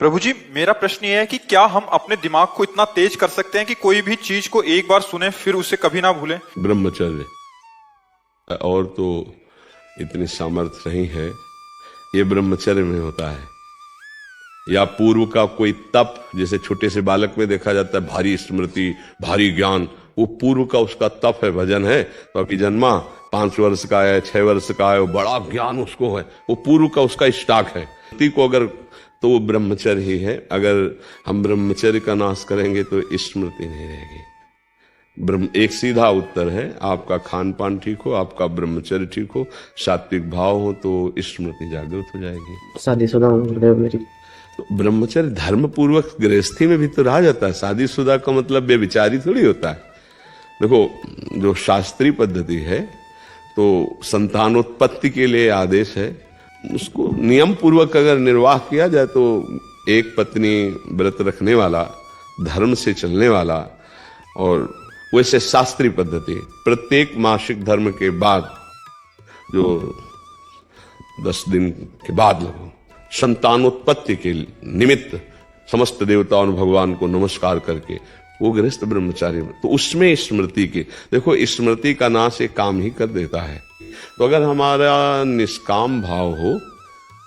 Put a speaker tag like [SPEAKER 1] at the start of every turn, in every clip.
[SPEAKER 1] प्रभु जी, मेरा प्रश्न ये है कि क्या हम अपने दिमाग को इतना तेज कर सकते हैं कि कोई भी चीज को एक बार सुने फिर उसे कभी ना भूलें?
[SPEAKER 2] ब्रह्मचर्य और तो इतनी सामर्थ्य नहीं है, ये ब्रह्मचर्य में होता है। या पूर्व का कोई तप, जैसे छोटे से बालक में देखा जाता है भारी स्मृति, भारी ज्ञान, वो पूर्व का उसका तप है, भजन है। तो अभी जन्मा 5 वर्ष का है, 6 वर्ष का है, वो बड़ा ज्ञान उसको है, वो पूर्व का उसका स्टॉक है। को अगर तो वो ब्रह्मचर्य ही है। अगर हम ब्रह्मचर्य का नाश करेंगे तो स्मृति नहीं रहेगी। एक सीधा उत्तर है, आपका खान पान ठीक हो, आपका ब्रह्मचर्य ठीक हो, सात्विक भाव हो, तो स्मृति जागृत हो जाएगी।
[SPEAKER 3] शादीशुदा हूँ गुरुदेव मेरी।
[SPEAKER 2] तो ब्रह्मचर्य धर्म पूर्वक गृहस्थी में भी तो रहा जाता है। शादीशुदा का मतलब बेविचारी थोड़ी होता है। देखो, जो शास्त्रीय पद्धति है तो संतानोत्पत्ति के लिए आदेश है, उसको नियम पूर्वक अगर निर्वाह किया जाए तो एक पत्नी व्रत रखने वाला, धर्म से चलने वाला, और वैसे शास्त्रीय पद्धति प्रत्येक मासिक धर्म के बाद जो 10 दिन के बाद लगो संतानोत्पत्ति के निमित्त समस्त देवताओं और भगवान को नमस्कार करके वो गृहस्थ ब्रह्मचारी, तो उसमें स्मृति की, देखो स्मृति का नाश एक काम ही कर देता है। तो अगर हमारा निष्काम भाव हो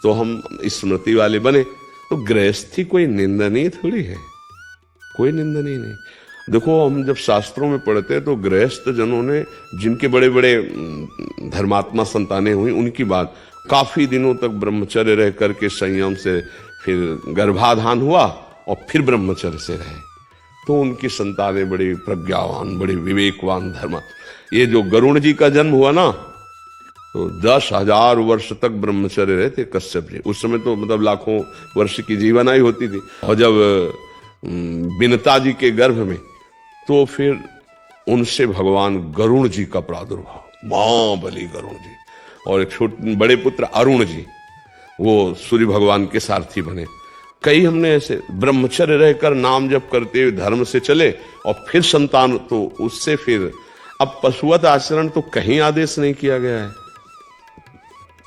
[SPEAKER 2] तो हम स्मृति वाले बने, तो गृहस्थी कोई निंदनीय थोड़ी है, कोई निंदनीय नहीं। देखो, हम जब शास्त्रों में पढ़ते हैं तो गृहस्थ जनों ने, जिनके बड़े बड़े धर्मात्मा संतानें हुई, उनकी बात काफी दिनों तक ब्रह्मचर्य रह करके संयम से फिर गर्भाधान हुआ और फिर ब्रह्मचर्य से रहे, तो उनकी संतानें बड़ी प्रज्ञावान, बड़ी विवेकवान धर्म। ये जो गरुण जी का जन्म हुआ ना, तो 10,000 वर्ष तक ब्रह्मचर्य रहे थे कश्यप जी। उस समय तो मतलब लाखों वर्ष की जीवनाई होती थी। और जब विनता जी के गर्भ में, तो फिर उनसे भगवान गरुण जी का प्रादुर्भाव, महाबली गरुण जी, और एक छोटे बड़े पुत्र अरुण जी, वो सूर्य भगवान के सारथी बने। कई हमने ऐसे ब्रह्मचर्य रहकर नाम जप करते हुए धर्म से चले और फिर संतान, तो उससे फिर अब पशुवत आचरण तो कहीं आदेश नहीं किया गया है।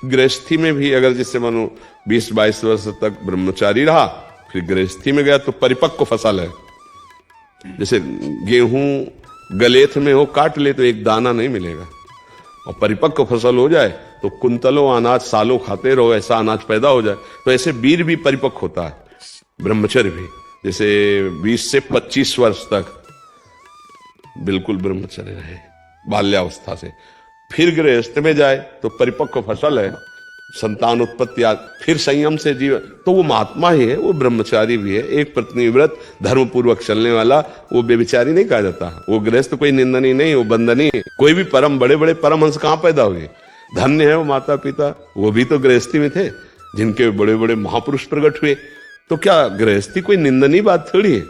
[SPEAKER 2] गृहस्थी में भी अगर जैसे मानो 20-22 वर्ष तक ब्रह्मचारी रहा, फिर गृहस्थी में गया तो परिपक्व फसल है। जैसे गेहूं गलेथ में हो, काट ले तो एक दाना नहीं मिलेगा, और परिपक्व फसल हो जाए तो कुंतलों अनाज सालों खाते रहो, ऐसा अनाज पैदा हो जाए। तो ऐसे वीर भी परिपक्व होता है, ब्रह्मचर्य भी। जैसे 20 से 25 वर्ष तक बिल्कुल ब्रह्मचर्य रहे बाल्यावस्था से, फिर गृहस्थ में जाए तो परिपक्व फसल है, संतान उत्पत्ति, फिर संयम से जीवन, तो वो महात्मा ही है, वो ब्रह्मचारी भी है। एक पत्नी व्रत धर्म पूर्वक चलने वाला, वो बेविचारी नहीं कहा जाता। वो गृहस्थ कोई निंदनीय नहीं, वो बंदनीय। कोई भी बड़े बड़े परमहंस कहां पैदा हुए? धन्य है वो माता पिता, वो भी तो गृहस्थी में थे, जिनके बड़े बड़े महापुरुष प्रकट हुए। तो क्या गृहस्थी कोई निंदनीय बात थोड़ी है?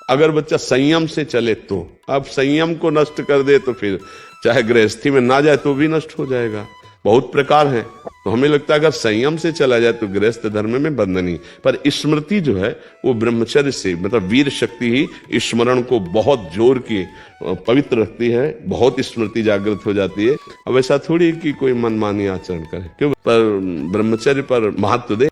[SPEAKER 2] अगर बच्चा संयम से चले तो, अब संयम को नष्ट कर दे तो फिर चाहे गृहस्थी में ना जाए तो भी नष्ट हो जाएगा। बहुत प्रकार है। तो हमें लगता है अगर संयम से चला जाए तो गृहस्थ धर्म में बंधनी, पर स्मृति जो है वो ब्रह्मचर्य से, मतलब वीर शक्ति ही स्मरण को बहुत जोर की पवित्र रखती है, बहुत स्मृति जागृत हो जाती है। अब ऐसा थोड़ी कि कोई मनमानी आचरण करे, क्यों? पर ब्रह्मचर्य पर महत्व दे।